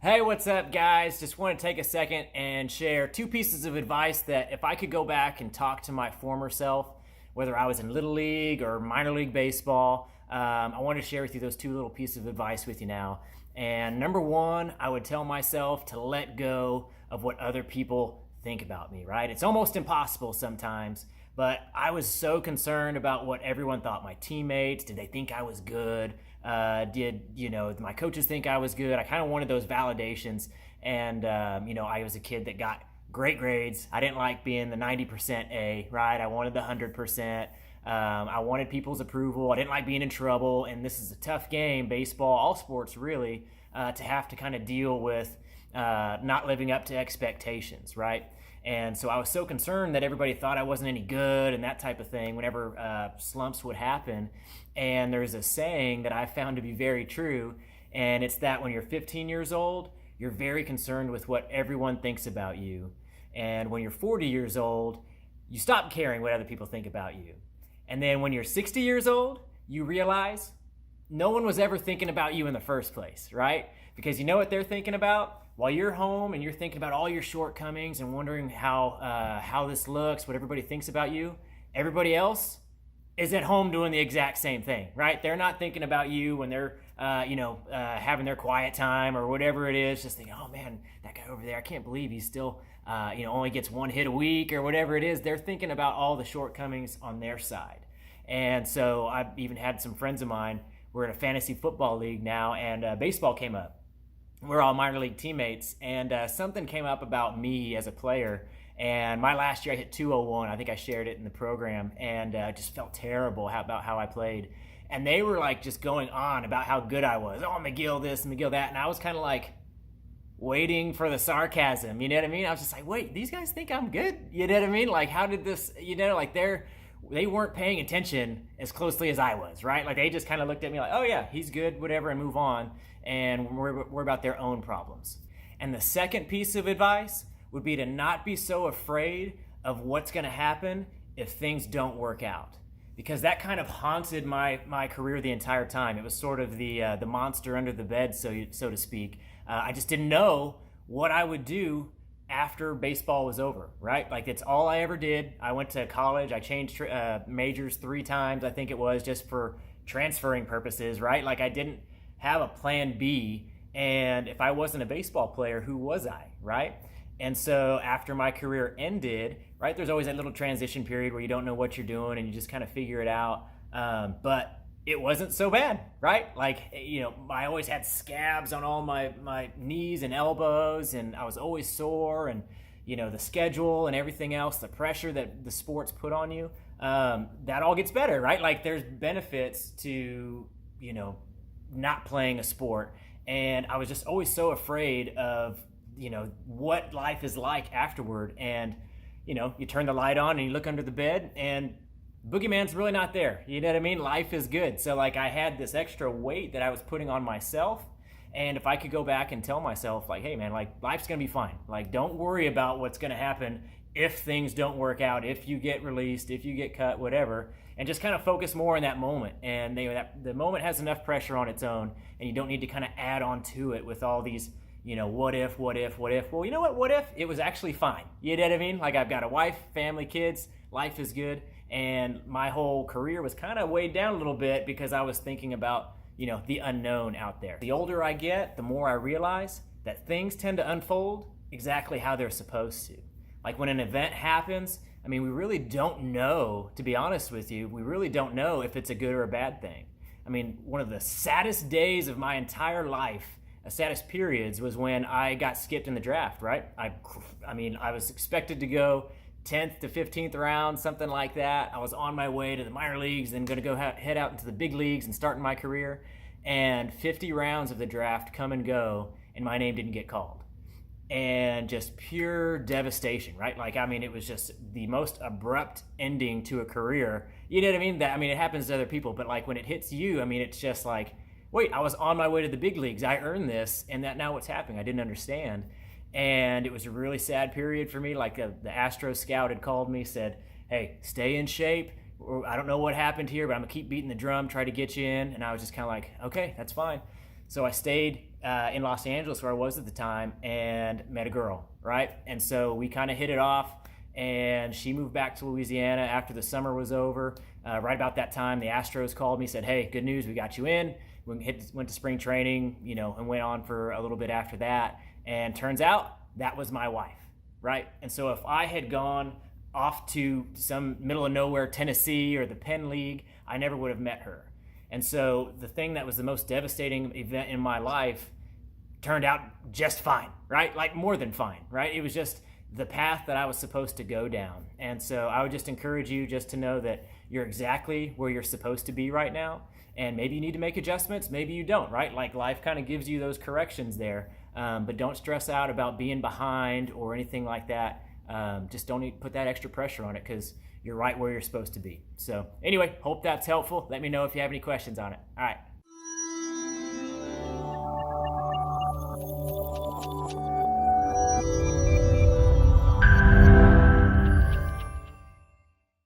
Hey, what's up, guys? Just want to take a second and share two pieces of advice that if I could go back and talk to my former self, whether I was in Little League or minor league baseball, I want to share with you those two little pieces of advice with you now. And number one, I would tell myself to let go of what other people think about me, right? It's almost impossible sometimes, but I was so concerned about what everyone thought. My teammates, did they think I was good? Did my coaches think I was good? I kind of wanted those validations. And, I was a kid that got great grades. I didn't like being the 90% A, right? I wanted the 100%. I wanted people's approval. I didn't like being in trouble. And this is a tough game, baseball, all sports really, to have to kind of deal with not living up to expectations, right? And so I was so concerned that everybody thought I wasn't any good and that type of thing whenever slumps would happen. And there's a saying that I found to be very true, and it's that when you're 15 years old, you're very concerned with what everyone thinks about you. And when you're 40 years old, you stop caring what other people think about you. And then when you're 60 years old, you realize no one was ever thinking about you in the first place, right? Because you know what they're thinking about? While you're home and you're thinking about all your shortcomings and wondering how this looks, what everybody thinks about you, everybody else is at home doing the exact same thing, right? They're not thinking about you when they're, having their quiet time or whatever it is, just thinking, oh man, that guy over there, I can't believe he's still, only gets one hit a week or whatever it is. They're thinking about all the shortcomings on their side. And so I've even had some friends of mine, we're in a fantasy football league now, and baseball came up. We're all minor league teammates, and something came up about me as a player. And my last year I hit 201. I think I shared it in the program, and just felt terrible about how I played. And they were like just going on about how good I was. Oh, McGill this, McGill that. And I was kind of like waiting for the sarcasm. You know what I mean? I was just like, wait, these guys think I'm good? You know what I mean? Like, how did this, they weren't paying attention as closely as I was, right? Like they just kind of looked at me like, oh yeah, he's good, whatever, and move on. And we're about their own problems. And the second piece of advice would be to not be so afraid of what's going to happen if things don't work out, because that kind of haunted my career the entire time. It was sort of the monster under the bed, so to speak. I just didn't know what I would do after baseball was over, right? Like it's all I ever did. I went to college. I changed majors 3 times, I think it was, just for transferring purposes, right? Like I didn't have a plan B. And if I wasn't a baseball player, who was I, right? And so after my career ended, right, there's always that little transition period where you don't know what you're doing and you just kind of figure it out. But it wasn't so bad, right? Like, I always had scabs on all my knees and elbows, and I was always sore, and, the schedule and everything else, the pressure that the sports put on you, that all gets better, right? Like there's benefits to, not playing a sport. And I was just always so afraid of, what life is like afterward. And, you turn the light on and you look under the bed and boogeyman's really not there. You know what I mean? Life is good. So like I had this extra weight that I was putting on myself. And if I could go back and tell myself like, hey man, like life's going to be fine. Like don't worry about what's going to happen if things don't work out, if you get released, if you get cut, whatever, and just kind of focus more in that moment. And the moment has enough pressure on its own, and you don't need to kind of add on to it with all these, what if? Well, you know what if? It was actually fine. You know what I mean? Like I've got a wife, family, kids, life is good. And my whole career was kind of weighed down a little bit because I was thinking about, the unknown out there. The older I get, the more I realize that things tend to unfold exactly how they're supposed to. Like when an event happens, we really don't know, to be honest with you, we really don't know if it's a good or a bad thing. One of the saddest days of my entire life, saddest periods, was when I got skipped in the draft, right? I was expected to go 10th to 15th round, something like that. I was on my way to the minor leagues, then going to go head out into the big leagues and start my career. And 50 rounds of the draft come and go, and my name didn't get called. And just pure devastation, right? Like, it was just the most abrupt ending to a career. You know what I mean? It happens to other people, but like when it hits you, it's just like, wait, I was on my way to the big leagues. I earned this, and that now what's happening? I didn't understand. And it was a really sad period for me. Like the Astro scout had called me, said, hey, stay in shape. I don't know what happened here, but I'm gonna keep beating the drum, try to get you in. And I was just kind of like, okay, that's fine. So I stayed in Los Angeles, where I was at the time, and met a girl, right? And so we kind of hit it off, and she moved back to Louisiana after the summer was over. Right about that time, the Astros called me, said, "Hey, good news, we got you in." Went to spring training, and went on for a little bit after that. And turns out that was my wife, right? And so if I had gone off to some middle of nowhere Tennessee or the Penn League, I never would have met her. And so the thing that was the most devastating event in my life turned out just fine, right? Like more than fine, right? It was just the path that I was supposed to go down. And so I would just encourage you just to know that you're exactly where you're supposed to be right now. And maybe you need to make adjustments, maybe you don't, right? Like life kind of gives you those corrections there. But don't stress out about being behind or anything like that. Just don't put that extra pressure on it, because you're right where you're supposed to be. So anyway, hope that's helpful. Let me know if you have any questions on it. All right.